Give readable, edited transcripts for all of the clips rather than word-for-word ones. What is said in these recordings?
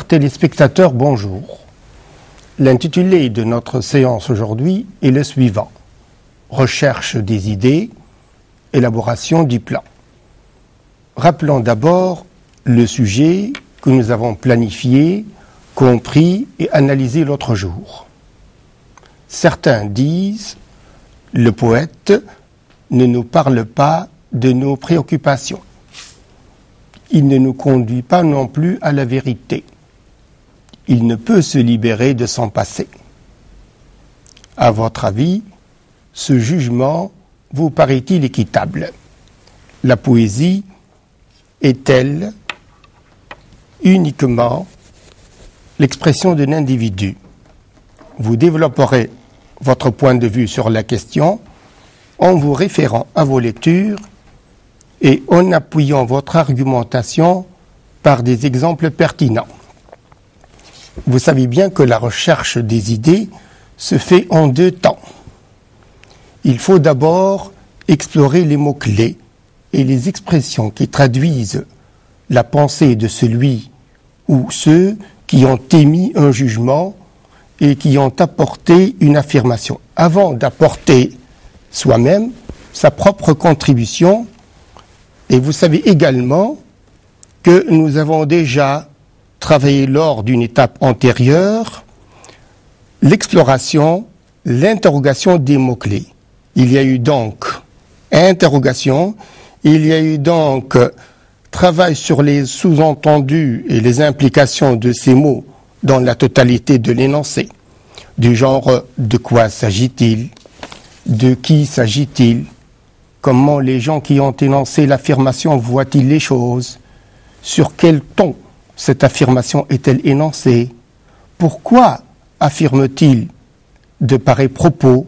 Chers téléspectateurs, bonjour. L'intitulé de notre séance aujourd'hui est le suivant: Recherche des idées, élaboration du plan. Rappelons d'abord le sujet que nous avons planifié, compris et analysé l'autre jour. Certains disent: le poète ne nous parle pas de nos préoccupations. Il ne nous conduit pas non plus à la vérité. Il ne peut se libérer de son passé. À votre avis, ce jugement vous paraît-il équitable? La poésie est-elle uniquement l'expression d'un individu? Vous développerez votre point de vue sur la question en vous référant à vos lectures et en appuyant votre argumentation par des exemples pertinents. Vous savez bien que la recherche des idées se fait en deux temps. Il faut d'abord explorer les mots-clés et les expressions qui traduisent la pensée de celui ou ceux qui ont émis un jugement et qui ont apporté une affirmation, avant d'apporter soi-même sa propre contribution. Et vous savez également que nous avons déjà travaillé lors d'une étape antérieure l'exploration, l'interrogation des mots-clés. Il y a eu donc interrogation, il y a eu donc travail sur les sous-entendus et les implications de ces mots dans la totalité de l'énoncé, du genre de quoi s'agit-il, de qui s'agit-il, comment les gens qui ont énoncé l'affirmation voient-ils les choses, sur quel ton cette affirmation est-elle énoncée, pourquoi affirment-ils de pareils propos,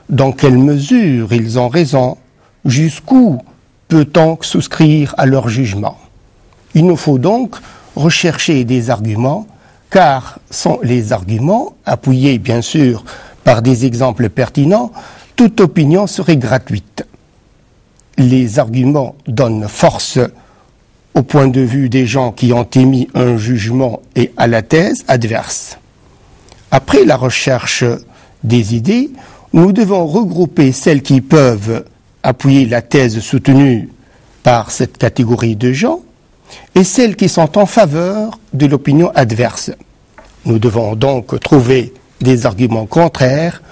dans quelle mesure ils ont raison, jusqu'où peut-on souscrire à leur jugement. Il nous faut donc rechercher des arguments, car sans les arguments, appuyés bien sûr par des exemples pertinents, toute opinion serait gratuite. Les arguments donnent force au point de vue des gens qui ont émis un jugement et à la thèse adverse. Après la recherche des idées, nous devons regrouper celles qui peuvent appuyer la thèse soutenue par cette catégorie de gens et celles qui sont en faveur de l'opinion adverse. Nous devons donc trouver des arguments contraires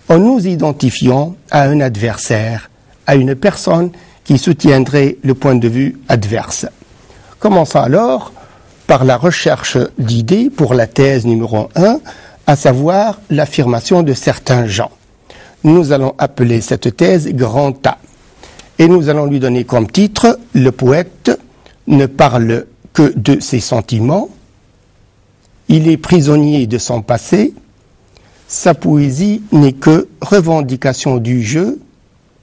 en nous identifiant à un adversaire, à une personne qui soutiendrait le point de vue adverse. Commençons alors par la recherche d'idées pour la thèse numéro 1, à savoir l'affirmation de certains gens. Nous allons appeler cette thèse grand A. Et nous allons lui donner comme titre: le poète ne parle que de ses sentiments, il est prisonnier de son passé, sa poésie n'est que revendication du jeu,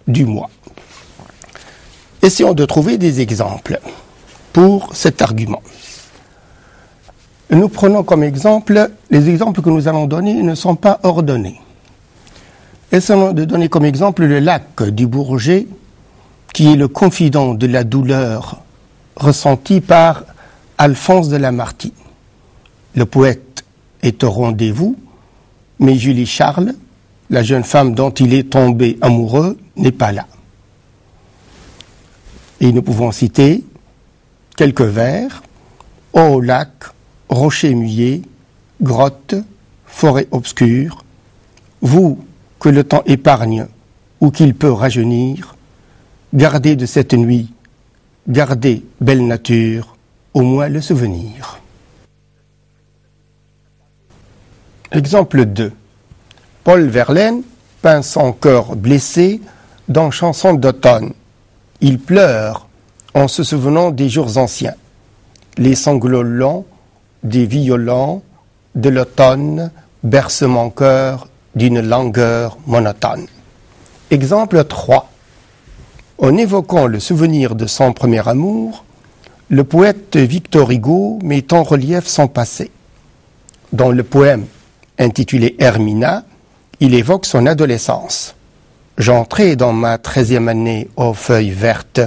du moi. Essayons de trouver des exemples pour cet argument. Nous prenons comme exemple, les exemples que nous allons donner ne sont pas ordonnés. Essayons de donner comme exemple le lac du Bourget, qui est le confident de la douleur ressentie par Alphonse de Lamartine. Le poète est au rendez-vous, mais Julie Charles, la jeune femme dont il est tombé amoureux, n'est pas là. Et nous pouvons citer quelques vers: ô lac, rocher mouillé, grotte, forêt obscure, vous que le temps épargne ou qu'il peut rajeunir, gardez de cette nuit, gardez, belle nature, au moins le souvenir. Exemple 2. Paul Verlaine peint son cœur blessé dans Chanson d'automne. Il pleure en se souvenant des jours anciens. Les sanglots longs des violons de l'automne bercent mon cœur d'une langueur monotone. Exemple 3. En évoquant le souvenir de son premier amour, le poète Victor Hugo met en relief son passé. Dans le poème intitulé Hermina, il évoque son adolescence. J'entrais dans ma 13e année aux feuilles vertes,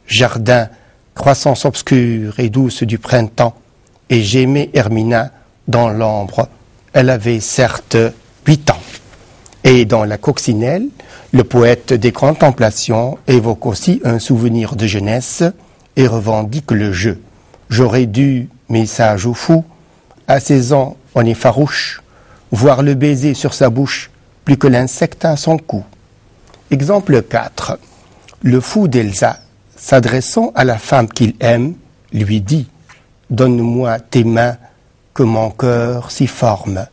jardin, croissance obscure et douce du printemps, et j'aimais Hermina dans l'ombre. Elle avait certes 8 ans. Et dans la coccinelle, le poète des contemplations évoque aussi un souvenir de jeunesse et revendique le jeu. J'aurais dû, message au fou, à 16 ans, on est farouche, voir le baiser sur sa bouche, plus que l'insecte à son cou. Exemple 4. Le fou d'Elsa, s'adressant à la femme qu'il aime, lui dit « Donne-moi tes mains, que mon cœur s'y forme ».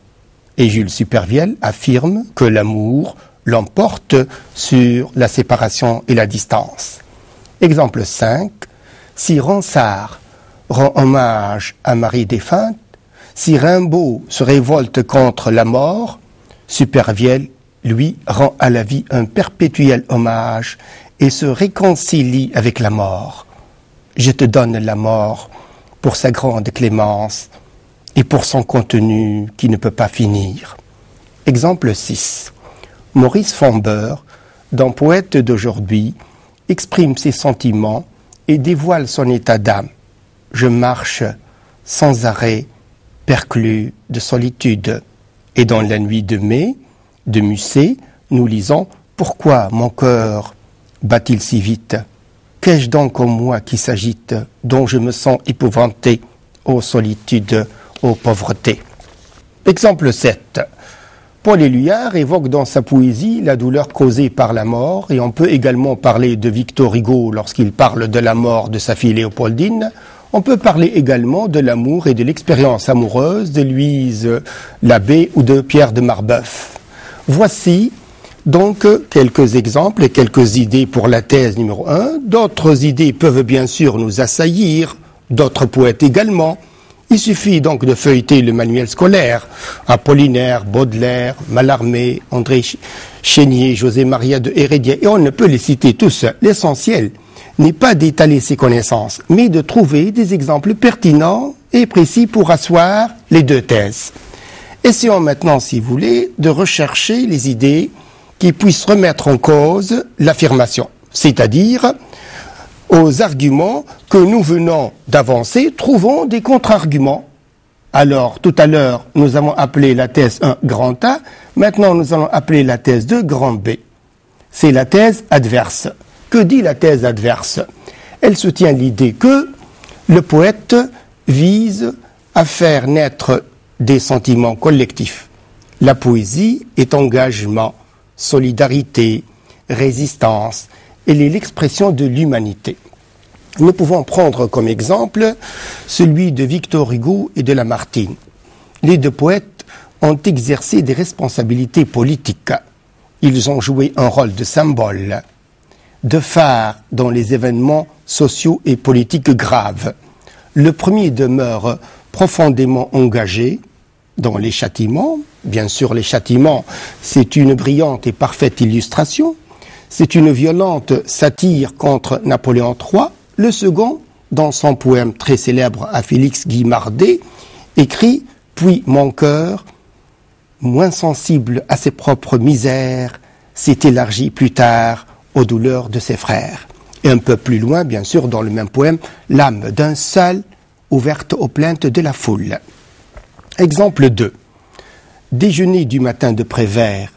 Et Jules Supervielle affirme que l'amour l'emporte sur la séparation et la distance. Exemple 5. Si Ronsard rend hommage à Marie défunte, si Rimbaud se révolte contre la mort, Supervielle, lui, rend à la vie un perpétuel hommage et se réconcilie avec la mort. Je te donne la mort pour sa grande clémence et pour son contenu qui ne peut pas finir. Exemple 6. Maurice Fombeur, dans Poète d'aujourd'hui, exprime ses sentiments et dévoile son état d'âme. Je marche sans arrêt, perclus de solitude. Et dans La nuit de mai, de Musset, nous lisons « Pourquoi mon cœur bat-il si vite? Qu'ai-je donc en moi qui s'agite, dont je me sens épouvanté, ô solitude, ô pauvreté ?» Exemple 7. Paul Éluard évoque dans sa poésie la douleur causée par la mort, et on peut également parler de Victor Hugo lorsqu'il parle de la mort de sa fille Léopoldine. On peut parler également de l'amour et de l'expérience amoureuse de Louise Labbé ou de Pierre de Marbeuf. Voici donc quelques exemples et quelques idées pour la thèse numéro 1. D'autres idées peuvent bien sûr nous assaillir, d'autres poètes également. Il suffit donc de feuilleter le manuel scolaire. Apollinaire, Baudelaire, Mallarmé, André Chénier, José Maria de Heredia, et on ne peut les citer tous. L'essentiel n'est pas d'étaler ses connaissances, mais de trouver des exemples pertinents et précis pour asseoir les deux thèses. Essayons maintenant, si vous voulez, de rechercher les idées qui puissent remettre en cause l'affirmation, c'est-à-dire aux arguments que nous venons d'avancer, trouvons des contre-arguments. Alors, tout à l'heure, nous avons appelé la thèse 1 grand A, maintenant nous allons appeler la thèse 2 grand B. C'est la thèse adverse. Que dit la thèse adverse? Elle soutient l'idée que le poète vise à faire naître des sentiments collectifs. La poésie est engagement, solidarité, résistance, elle est l'expression de l'humanité. Nous pouvons prendre comme exemple celui de Victor Hugo et de Lamartine. Les deux poètes ont exercé des responsabilités politiques. Ils ont joué un rôle de symbole, de phare dans les événements sociaux et politiques graves. Le premier demeure profondément engagé dans les châtiments. Bien sûr, les châtiments, c'est une brillante et parfaite illustration. C'est une violente satire contre Napoléon III. Le second, dans son poème très célèbre à Félix Guimardé, écrit « Puis mon cœur, moins sensible à ses propres misères, s'est élargi plus tard aux douleurs de ses frères. » Et un peu plus loin, bien sûr, dans le même poème, « L'âme d'un seul, ouverte aux plaintes de la foule. » Exemple 2. Déjeuner du matin de Prévert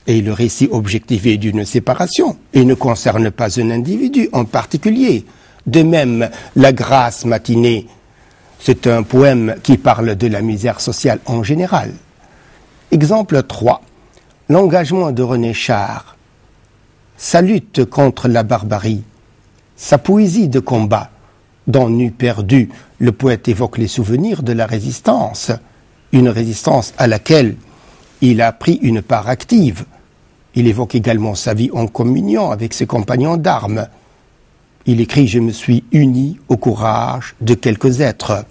et le récit objectivé d'une séparation et ne concerne pas un individu en particulier. De même, La Grâce matinée, c'est un poème qui parle de la misère sociale en général. Exemple 3. L'engagement de René Char, sa lutte contre la barbarie, sa poésie de combat. Dans Nu perdu, le poète évoque les souvenirs de la résistance, une résistance à laquelle il a pris une part active. Il évoque également sa vie en communion avec ses compagnons d'armes. Il écrit « Je me suis uni au courage de quelques êtres ».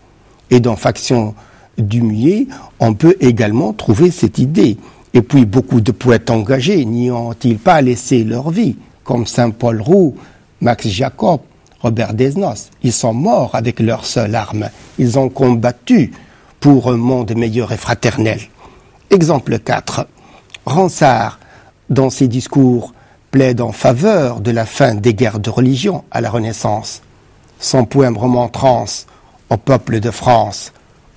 Et dans Faction du muet, on peut également trouver cette idée. Et puis beaucoup de poètes engagés n'y ont-ils pas laissé leur vie, comme Saint-Paul Roux, Max Jacob, Robert Desnos. Ils sont morts avec leur seule arme. Ils ont combattu pour un monde meilleur et fraternel. Exemple 4. Ronsard, dans ses discours, plaide en faveur de la fin des guerres de religion à la Renaissance. Son poème remontrance au peuple de France,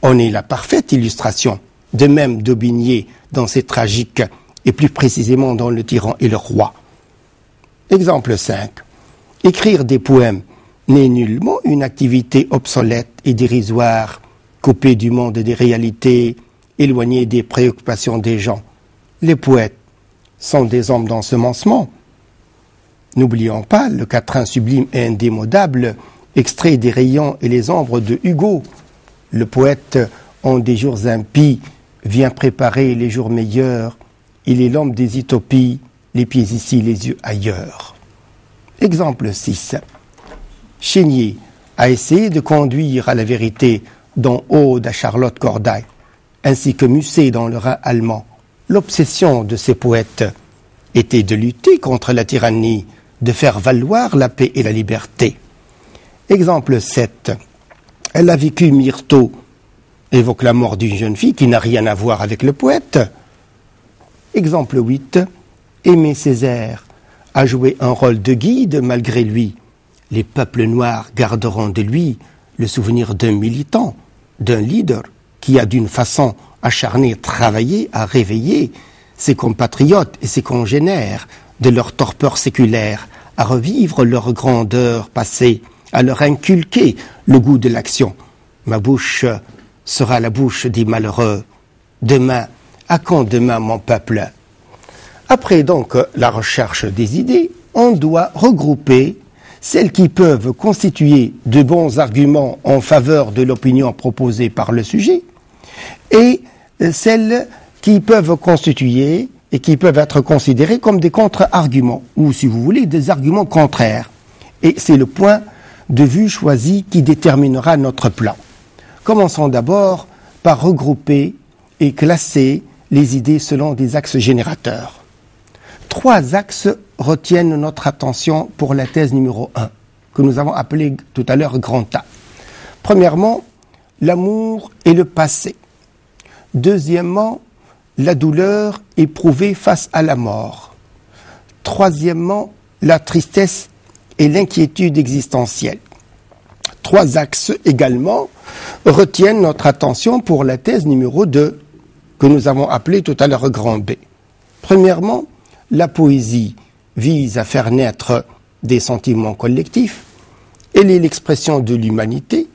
en est la parfaite illustration. De même d'Aubigné dans ses tragiques, et plus précisément dans Le Tyran et le Roi. Exemple 5. Écrire des poèmes n'est nullement une activité obsolète et dérisoire, coupée du monde et des réalités, éloignée des préoccupations des gens. Les poètes sont des hommes d'ensemencement. N'oublions pas le quatrain sublime et indémodable, extrait des rayons et les ombres de Hugo. Le poète, en des jours impies, vient préparer les jours meilleurs. Il est l'homme des utopies, les pieds ici, les yeux ailleurs. Exemple 6. Chénier a essayé de conduire à la vérité dans Ode à Charlotte Corday, ainsi que Musset dans Le Rhin allemand. L'obsession de ces poètes était de lutter contre la tyrannie, de faire valoir la paix et la liberté. Exemple 7. Elle a vécu Myrtho, évoque la mort d'une jeune fille qui n'a rien à voir avec le poète. Exemple 8. Aimé Césaire a joué un rôle de guide malgré lui. Les peuples noirs garderont de lui le souvenir d'un militant, d'un leader qui a d'une façon acharnée travaillé à réveiller ses compatriotes et ses congénères de leur torpeur séculaire, à revivre leur grandeur passée, à leur inculquer le goût de l'action. Ma bouche sera la bouche des malheureux. Demain, à quand demain, mon peuple? Après donc la recherche des idées, on doit regrouper celles qui peuvent constituer de bons arguments en faveur de l'opinion proposée par le sujet et celles qui peuvent constituer et qui peuvent être considérées comme des contre-arguments ou, si vous voulez, des arguments contraires. Et c'est le point de vue choisi qui déterminera notre plan. Commençons d'abord par regrouper et classer les idées selon des axes générateurs. 3 axes retiennent notre attention pour la thèse numéro 1, que nous avons appelée tout à l'heure grand A. Premièrement, l'amour et le passé. Deuxièmement, la douleur éprouvée face à la mort. Troisièmement, la tristesse et l'inquiétude existentielle. 3 axes également retiennent notre attention pour la thèse numéro 2, que nous avons appelée tout à l'heure grand B. Premièrement, la poésie vise à faire naître des sentiments collectifs. Elle est l'expression de l'humanité.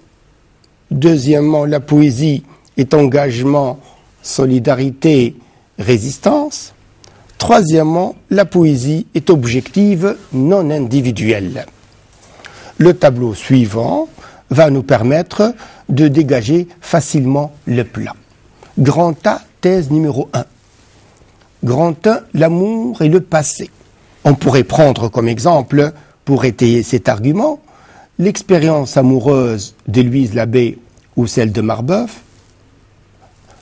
Deuxièmement, la poésie est engagement, solidarité, résistance. Troisièmement, la poésie est objective, non individuelle. Le tableau suivant va nous permettre de dégager facilement le plan. Grand A, thèse numéro 1. Grand 1, l'amour et le passé. On pourrait prendre comme exemple, pour étayer cet argument, l'expérience amoureuse de Louise Labbé ou celle de Marbeuf.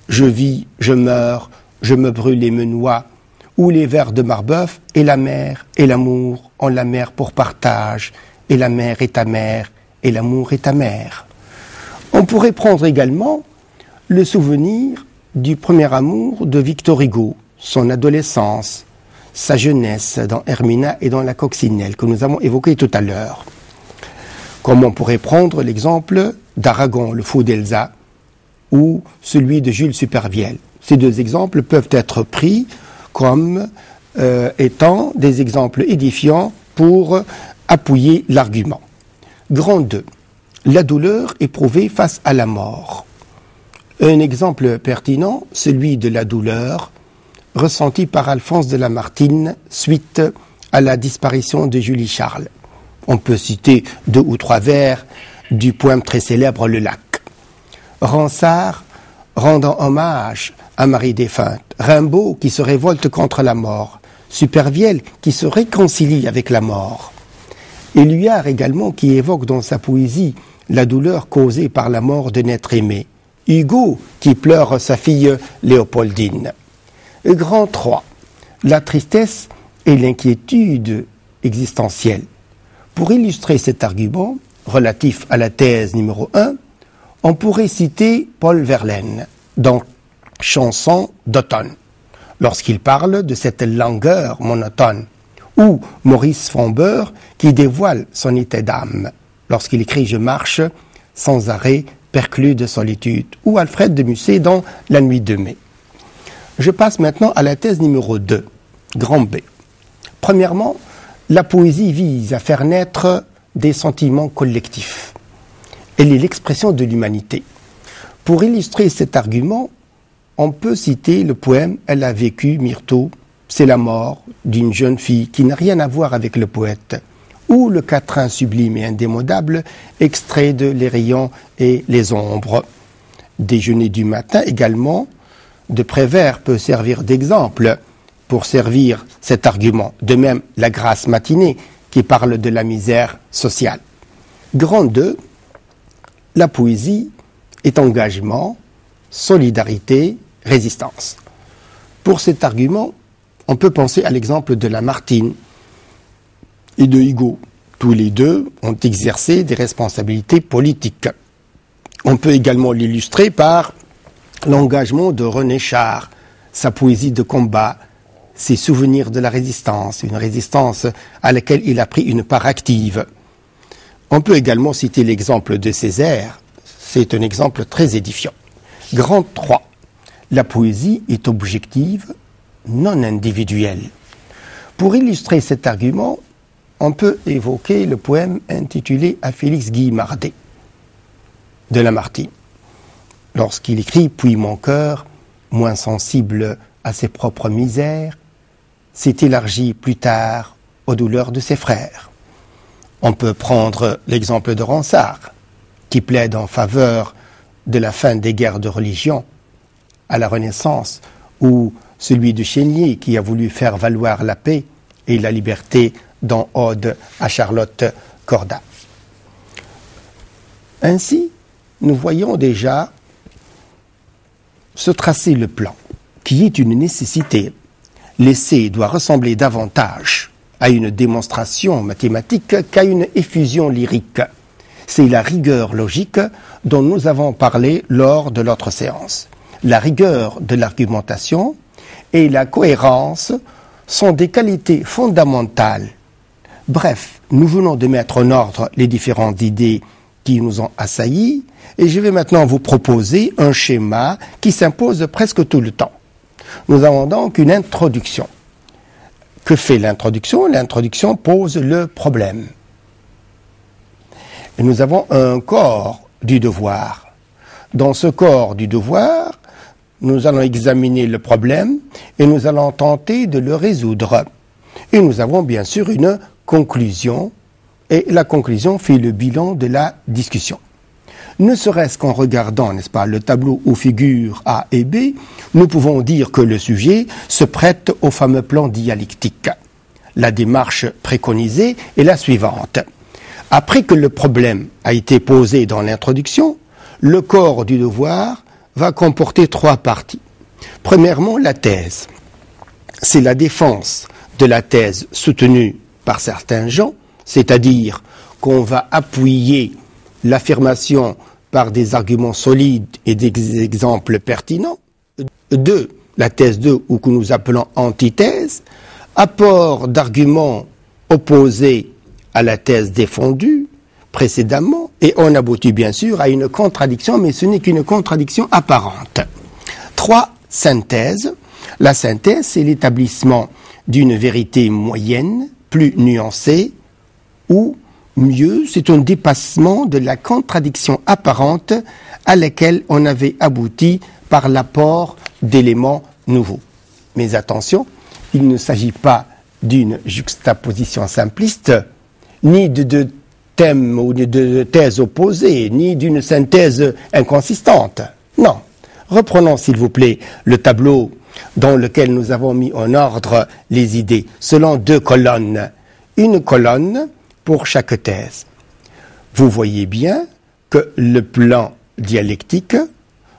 Je vis, je meurs, je me brûle et me noie, ou les vers de Marbeuf, et la mer et l'amour ont la mer pour partage, et la mer est amère, et l'amour est amer. On pourrait prendre également le souvenir du premier amour de Victor Hugo, son adolescence, sa jeunesse dans Hermina et dans la Coccinelle, que nous avons évoqué tout à l'heure. Comme on pourrait prendre l'exemple d'Aragon, le fou d'Elsa, ou celui de Jules Supervielle. Ces 2 exemples peuvent être pris comme étant des exemples édifiants pour appuyer l'argument. Grand 2. La douleur éprouvée face à la mort. Un exemple pertinent, celui de la douleur ressentie par Alphonse de Lamartine suite à la disparition de Julie Charles. On peut citer 2 ou 3 vers du poème très célèbre Le Lac. Ronsard rendant hommage à Marie défunte, Rimbaud qui se révolte contre la mort, Supervielle qui se réconcilie avec la mort. Éluard également qui évoque dans sa poésie la douleur causée par la mort d'un être aimé. Hugo qui pleure sa fille Léopoldine. Grand 3. La tristesse et l'inquiétude existentielle. Pour illustrer cet argument relatif à la thèse numéro 1, on pourrait citer Paul Verlaine dans Chanson d'automne, lorsqu'il parle de cette langueur monotone, ou Maurice Fombeur qui dévoile son état d'âme, lorsqu'il écrit « Je marche sans arrêt Perclus de solitude ou Alfred de Musset dans La nuit de mai. Je passe maintenant à la thèse numéro 2, grand B. Premièrement, la poésie vise à faire naître des sentiments collectifs. Elle est l'expression de l'humanité. Pour illustrer cet argument, on peut citer le poème « Elle a vécu, Myrto », c'est la mort d'une jeune fille qui n'a rien à voir avec le poète, ou le quatrain sublime et indémodable, extrait de Les rayons et les ombres. Déjeuner du matin également, de Prévert peut servir d'exemple pour servir cet argument. De même, la Grâce matinée qui parle de la misère sociale. Grand 2, la poésie est engagement, solidarité, résistance. Pour cet argument, on peut penser à l'exemple de Lamartine et de Hugo. Tous les deux ont exercé des responsabilités politiques. On peut également l'illustrer par l'engagement de René Char, sa poésie de combat, ses souvenirs de la résistance, une résistance à laquelle il a pris une part active. On peut également citer l'exemple de Césaire, c'est un exemple très édifiant. Grand 3, la poésie est objective, non individuelle. Pour illustrer cet argument, on peut évoquer le poème intitulé « À Félix Guillemardé » de Lamartine. Lorsqu'il écrit « Puis mon cœur, moins sensible à ses propres misères, s'est élargi plus tard aux douleurs de ses frères. » On peut prendre l'exemple de Ronsard, qui plaide en faveur de la fin des guerres de religion à la Renaissance, ou celui de Chénier qui a voulu faire valoir la paix et la liberté dans Ode à Charlotte Corday. Ainsi, nous voyons déjà se tracer le plan, qui est une nécessité. L'essai doit ressembler davantage à une démonstration mathématique qu'à une effusion lyrique. C'est la rigueur logique dont nous avons parlé lors de l'autre séance. La rigueur de l'argumentation et la cohérence sont des qualités fondamentales. Bref, nous venons de mettre en ordre les différentes idées qui nous ont assaillis et je vais maintenant vous proposer un schéma qui s'impose presque tout le temps. Nous avons donc une introduction. Que fait l'introduction? L'introduction pose le problème. Et nous avons un corps du devoir. Dans ce corps du devoir, nous allons examiner le problème et nous allons tenter de le résoudre. Et nous avons bien sûr une conclusion et la conclusion fait le bilan de la discussion. Ne serait-ce qu'en regardant, n'est-ce pas, le tableau où figurent A et B, nous pouvons dire que le sujet se prête au fameux plan dialectique. La démarche préconisée est la suivante. Après que le problème a été posé dans l'introduction, le corps du devoir va comporter 3 parties. Premièrement, la thèse. C'est la défense de la thèse soutenue par certains gens, c'est-à-dire qu'on va appuyer l'affirmation par des arguments solides et des exemples pertinents. 2, la thèse 2, ou que nous appelons antithèse, apport d'arguments opposés à la thèse défendue précédemment, et on aboutit bien sûr à une contradiction, mais ce n'est qu'une contradiction apparente. 3, synthèse. La synthèse, c'est l'établissement d'une vérité moyenne, plus nuancée, ou mieux, c'est un dépassement de la contradiction apparente à laquelle on avait abouti par l'apport d'éléments nouveaux. Mais attention, il ne s'agit pas d'une juxtaposition simpliste, ni de thèmes ou de thèses opposées, ni d'une synthèse inconsistante. Non. Reprenons, s'il vous plaît, le tableau dans lequel nous avons mis en ordre les idées, selon 2 colonnes. Une colonne pour chaque thèse. Vous voyez bien que le plan dialectique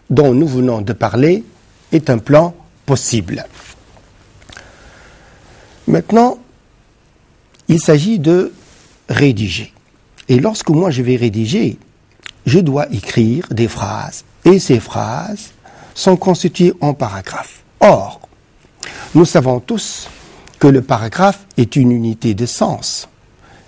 dont nous venons de parler est un plan possible. Maintenant, il s'agit de rédiger. Et lorsque moi je vais rédiger, je dois écrire des phrases. Et ces phrases sont constituées en paragraphes. Or, nous savons tous que le paragraphe est une unité de sens.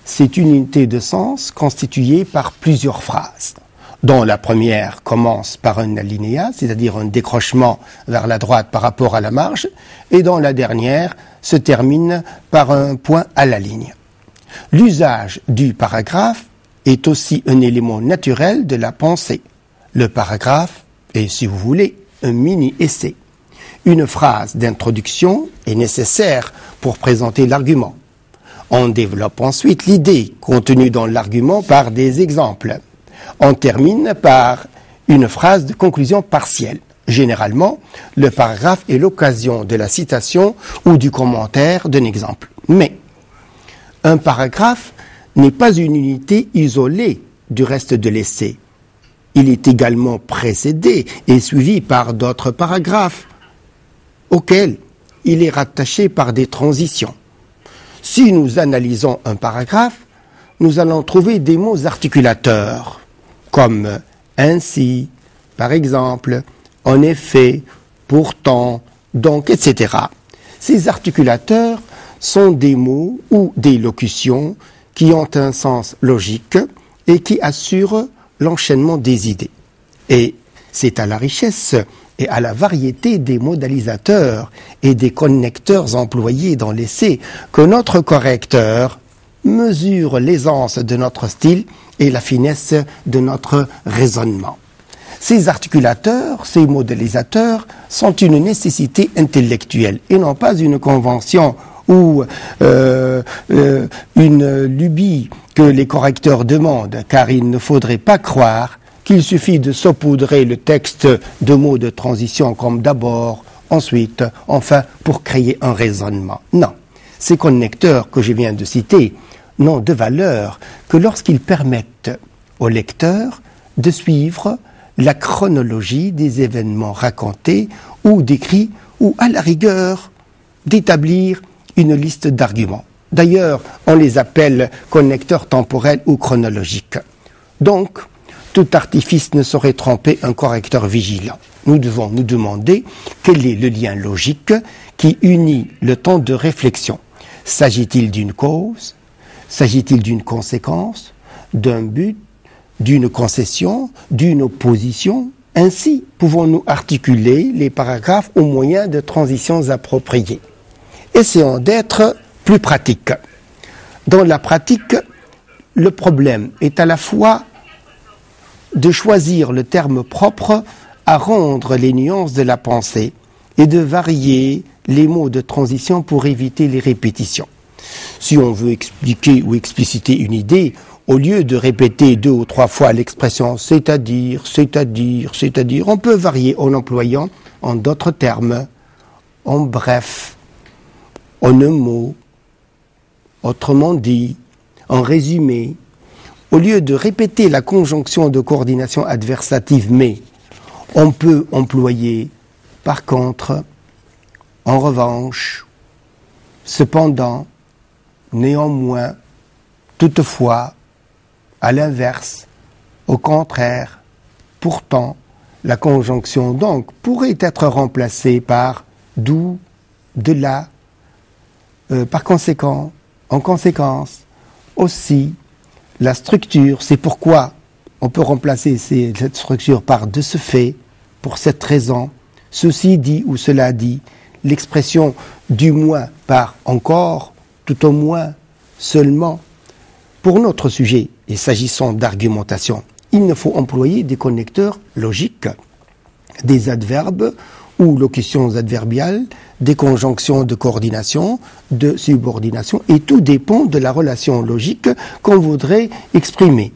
C'est une unité de sens constituée par plusieurs phrases. dont la première commence par un alinéa, c'est-à-dire un décrochement vers la droite par rapport à la marge, et dont la dernière se termine par un point à la ligne. L'usage du paragraphe est aussi un élément naturel de la pensée. Le paragraphe est, si vous voulez, un mini-essai. Une phrase d'introduction est nécessaire pour présenter l'argument. On développe ensuite l'idée contenue dans l'argument par des exemples. On termine par une phrase de conclusion partielle. Généralement, le paragraphe est l'occasion de la citation ou du commentaire d'un exemple. Mais un paragraphe n'est pas une unité isolée du reste de l'essai. Il est également précédé et suivi par d'autres paragraphes auxquels il est rattaché par des transitions. Si nous analysons un paragraphe, nous allons trouver des mots articulateurs, comme ainsi, par exemple, en effet, pourtant, donc, etc. Ces articulateurs sont des mots ou des locutions qui ont un sens logique et qui assurent l'enchaînement des idées. Et c'est à la richesse et à la variété des modalisateurs et des connecteurs employés dans l'essai que notre correcteur mesure l'aisance de notre style et la finesse de notre raisonnement. Ces articulateurs, ces modélisateurs sont une nécessité intellectuelle et non pas une convention ou une lubie que les correcteurs demandent, car il ne faudrait pas croire qu'il suffit de saupoudrer le texte de mots de transition comme d'abord, ensuite, enfin, pour créer un raisonnement. Non, ces connecteurs que je viens de citer n'ont de valeur que lorsqu'ils permettent au lecteur de suivre la chronologie des événements racontés ou décrits, ou à la rigueur d'établir une liste d'arguments. D'ailleurs, on les appelle connecteurs temporels ou chronologiques. Donc, tout artifice ne saurait tromper un correcteur vigilant. Nous devons nous demander quel est le lien logique qui unit le temps de réflexion. S'agit-il d'une cause? S'agit-il d'une conséquence? D'un but? D'une concession? D'une opposition? Ainsi, pouvons-nous articuler les paragraphes au moyen de transitions appropriées. Essayons d'être plus pratiques. Dans la pratique, le problème est à la fois de choisir le terme propre à rendre les nuances de la pensée et de varier les mots de transition pour éviter les répétitions. Si on veut expliquer ou expliciter une idée, au lieu de répéter 2 ou 3 fois l'expression c'est-à-dire, on peut varier en employant en d'autres termes, en bref, en un mot, autrement dit, en résumé. Au lieu de répéter la conjonction de coordination adversative mais, on peut employer par contre, en revanche, cependant, néanmoins, toutefois, à l'inverse, au contraire, pourtant, la conjonction donc pourrait être remplacée par d'où, de là, par conséquent, en conséquence, aussi. La structure, c'est pourquoi on peut remplacer cette structure par de ce fait, pour cette raison, ceci dit ou cela dit, l'expression du moins par encore, tout au moins, seulement. Pour notre sujet, et s'agissant d'argumentation, il ne faut employer des connecteurs logiques, des adverbes ou locutions adverbiales, des conjonctions de coordination, de subordination, et tout dépend de la relation logique qu'on voudrait exprimer.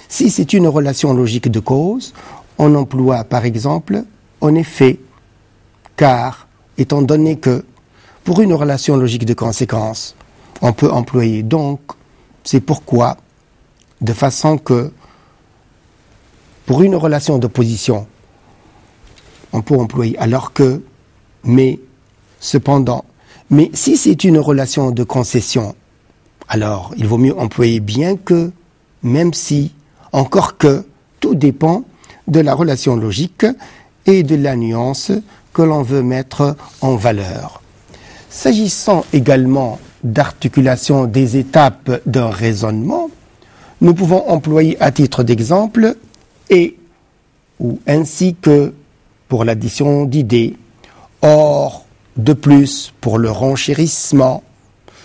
Si c'est une relation logique de cause, on emploie par exemple en effet, car, étant donné que pour une relation logique de conséquence, on peut employer donc, c'est pourquoi, de façon que pour une relation d'opposition, on peut employer alors que, mais, cependant. Mais si c'est une relation de concession, alors il vaut mieux employer bien que, même si, encore que, tout dépend de la relation logique et de la nuance que l'on veut mettre en valeur. S'agissant également d'articulation des étapes d'un raisonnement, nous pouvons employer à titre d'exemple et ou ainsi que pour l'addition d'idées, or, de plus pour le renchérissement,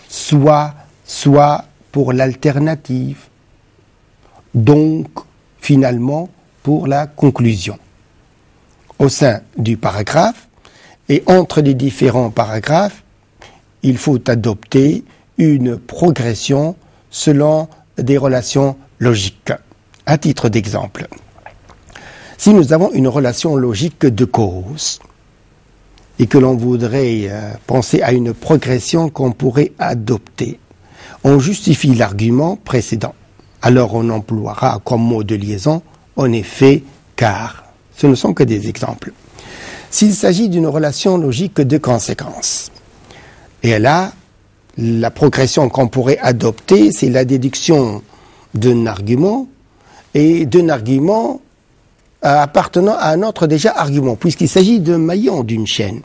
soit pour l'alternative, donc finalement pour la conclusion. Au sein du paragraphe et entre les différents paragraphes, il faut adopter une progression selon des relations logiques. À titre d'exemple, si nous avons une relation logique de cause et que l'on voudrait penser à une progression qu'on pourrait adopter, on justifie l'argument précédent. Alors on emploiera comme mot de liaison, en effet, car. Ce ne sont que des exemples. S'il s'agit d'une relation logique de conséquence, et là, la progression qu'on pourrait adopter, c'est la déduction d'un argument et d'un argument appartenant à un autre déjà argument, puisqu'il s'agit d'un maillon d'une chaîne.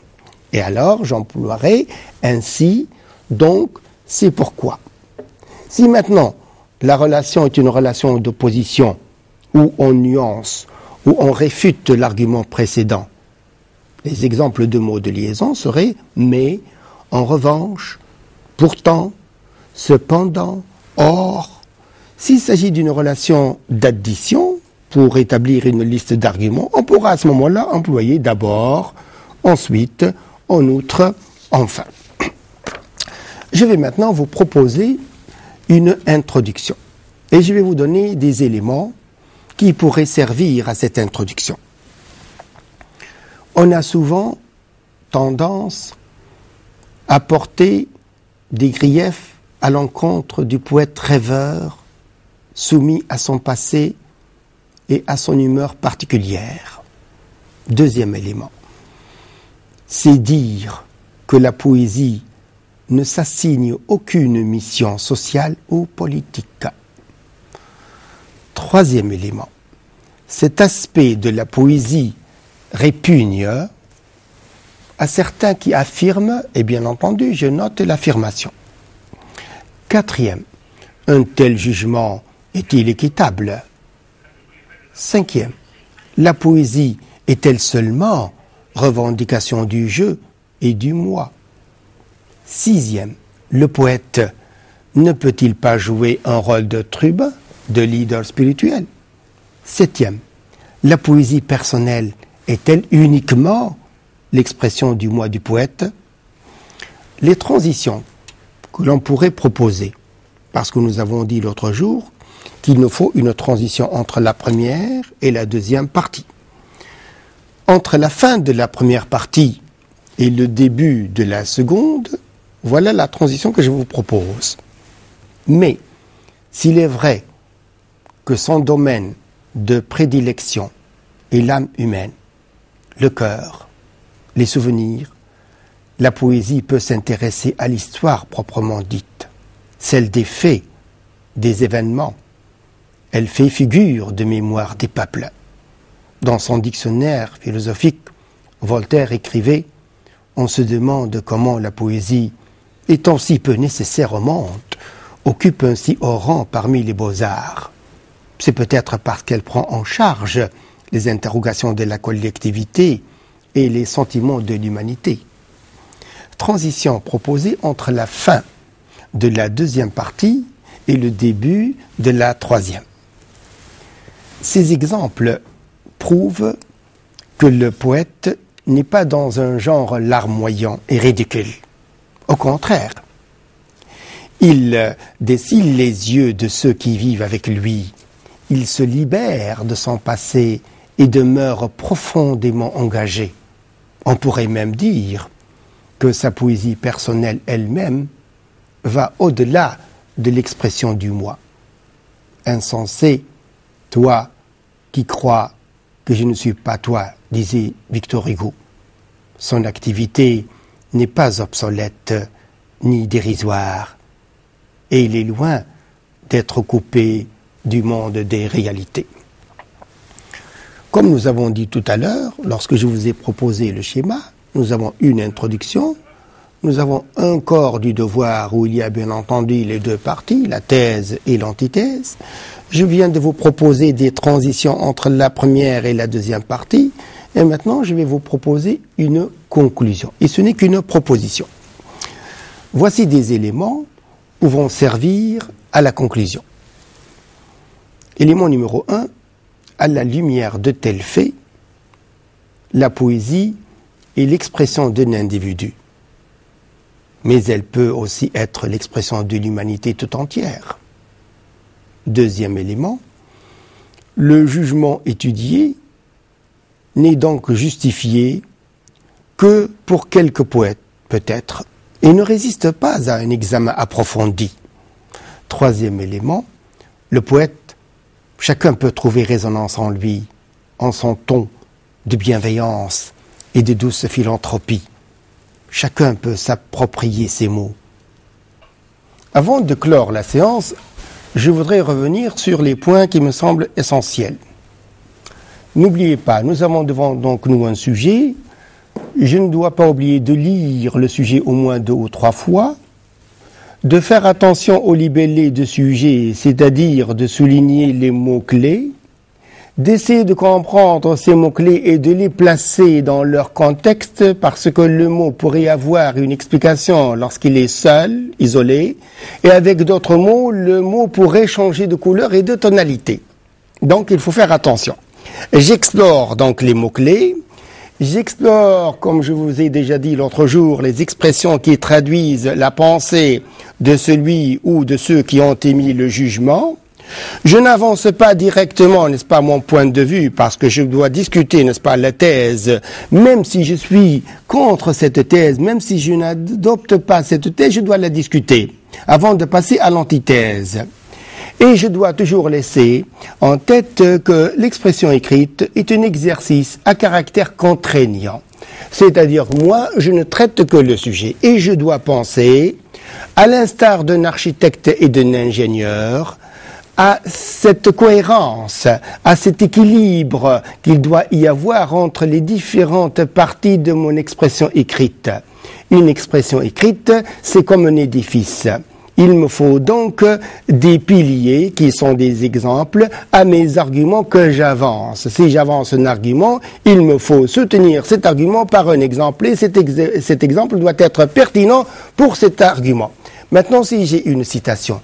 Et alors, j'emploierai ainsi, donc, c'est pourquoi. Si maintenant, la relation est une relation d'opposition, où on nuance, où on réfute l'argument précédent, les exemples de mots de liaison seraient « mais », « en revanche »,« pourtant »,« cependant »,« or ». S'il s'agit d'une relation d'addition, pour établir une liste d'arguments, on pourra à ce moment-là employer d'abord, ensuite, en outre, enfin. Je vais maintenant vous proposer une introduction. Et je vais vous donner des éléments qui pourraient servir à cette introduction. On a souvent tendance à porter des griefs à l'encontre du poète rêveur, soumis à son passé et à son humeur particulière. Deuxième élément, c'est dire que la poésie ne s'assigne aucune mission sociale ou politique. Troisième élément, cet aspect de la poésie répugne à certains qui affirment, et bien entendu, je note l'affirmation. Quatrième, un tel jugement est-il équitable? Cinquième, la poésie est-elle seulement revendication du jeu et du moi? Sixième, le poète ne peut-il pas jouer un rôle de tribun, de leader spirituel? Septième, la poésie personnelle est-elle uniquement l'expression du moi du poète? Les transitions que l'on pourrait proposer, parce que nous avons dit l'autre jour qu'il nous faut une transition entre la première et la deuxième partie. Entre la fin de la première partie et le début de la seconde, voilà la transition que je vous propose. Mais, s'il est vrai que son domaine de prédilection est l'âme humaine, le cœur, les souvenirs, la poésie peut s'intéresser à l'histoire proprement dite, celle des faits, des événements. Elle fait figure de mémoire des peuples. Dans son dictionnaire philosophique, Voltaire écrivait « On se demande comment la poésie, étant si peu nécessaire au monde, occupe un si haut rang parmi les beaux-arts. C'est peut-être parce qu'elle prend en charge les interrogations de la collectivité et les sentiments de l'humanité. » Transition proposée entre la fin de la deuxième partie et le début de la troisième. Ces exemples prouvent que le poète n'est pas dans un genre larmoyant et ridicule. Au contraire, il dessille les yeux de ceux qui vivent avec lui. Il se libère de son passé et demeure profondément engagé. On pourrait même dire que sa poésie personnelle elle-même va au-delà de l'expression du moi. Insensé, toi qui crois que je ne suis pas toi, disait Victor Hugo. Son activité n'est pas obsolète ni dérisoire, et il est loin d'être coupé du monde des réalités. Comme nous avons dit tout à l'heure, lorsque je vous ai proposé le schéma, nous avons une introduction, nous avons un corps du devoir où il y a bien entendu les deux parties, la thèse et l'antithèse. Je viens de vous proposer des transitions entre la première et la deuxième partie. Et maintenant, je vais vous proposer une conclusion. Et ce n'est qu'une proposition. Voici des éléments qui vont servir à la conclusion. Élément numéro 1, à la lumière de tels faits, la poésie est l'expression d'un individu. Mais elle peut aussi être l'expression de l'humanité tout entière. Deuxième élément, le jugement étudié n'est donc justifié que pour quelques poètes, peut-être, et ne résiste pas à un examen approfondi. Troisième élément, le poète, chacun peut trouver résonance en lui, en son ton de bienveillance et de douce philanthropie. Chacun peut s'approprier ces mots. Avant de clore la séance, je voudrais revenir sur les points qui me semblent essentiels. N'oubliez pas, nous avons devant donc nous un sujet. Je ne dois pas oublier de lire le sujet au moins 2 ou 3 fois, de faire attention au libellé de sujet, c'est-à-dire de souligner les mots-clés, d'essayer de comprendre ces mots-clés et de les placer dans leur contexte parce que le mot pourrait avoir une explication lorsqu'il est seul, isolé, et avec d'autres mots, le mot pourrait changer de couleur et de tonalité. Donc il faut faire attention. J'explore donc les mots-clés, j'explore, comme je vous ai déjà dit l'autre jour, les expressions qui traduisent la pensée de celui ou de ceux qui ont émis le jugement. Je n'avance pas directement, n'est-ce pas, mon point de vue, parce que je dois discuter, n'est-ce pas, la thèse. Même si je suis contre cette thèse, même si je n'adopte pas cette thèse, je dois la discuter avant de passer à l'antithèse. Et je dois toujours laisser en tête que l'expression écrite est un exercice à caractère contraignant. C'est-à-dire, moi, je ne traite que le sujet. Et je dois penser, à l'instar d'un architecte et d'un ingénieur, à cette cohérence, à cet équilibre qu'il doit y avoir entre les différentes parties de mon expression écrite. Une expression écrite, c'est comme un édifice. Il me faut donc des piliers qui sont des exemples à mes arguments que j'avance. Si j'avance un argument, il me faut soutenir cet argument par un exemple et cet exemple doit être pertinent pour cet argument. Maintenant, si j'ai une citation,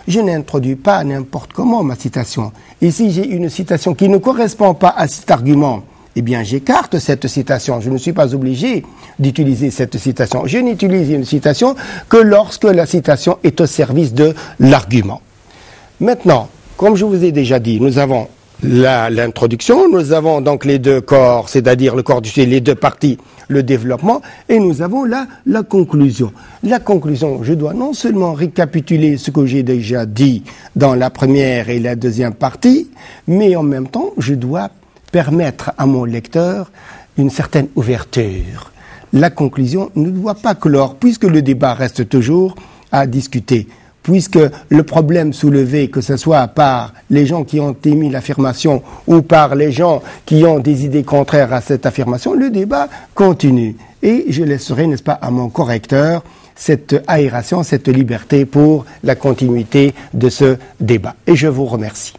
je n'introduis pas n'importe comment ma citation. Et si j'ai une citation qui ne correspond pas à cet argument, eh bien j'écarte cette citation. Je ne suis pas obligé d'utiliser cette citation. Je n'utilise une citation que lorsque la citation est au service de l'argument. Maintenant, comme je vous ai déjà dit, nous avons l'introduction, nous avons donc les deux corps, c'est-à-dire le corps du sujet, les deux parties, le développement, et nous avons là la conclusion. La conclusion, je dois non seulement récapituler ce que j'ai déjà dit dans la première et la deuxième partie, mais en même temps, je dois permettre à mon lecteur une certaine ouverture. La conclusion ne doit pas clore, puisque le débat reste toujours à discuter. Puisque le problème soulevé, que ce soit par les gens qui ont émis l'affirmation ou par les gens qui ont des idées contraires à cette affirmation, le débat continue. Et je laisserai, n'est-ce pas, à mon correcteur cette aération, cette liberté pour la continuité de ce débat. Et je vous remercie.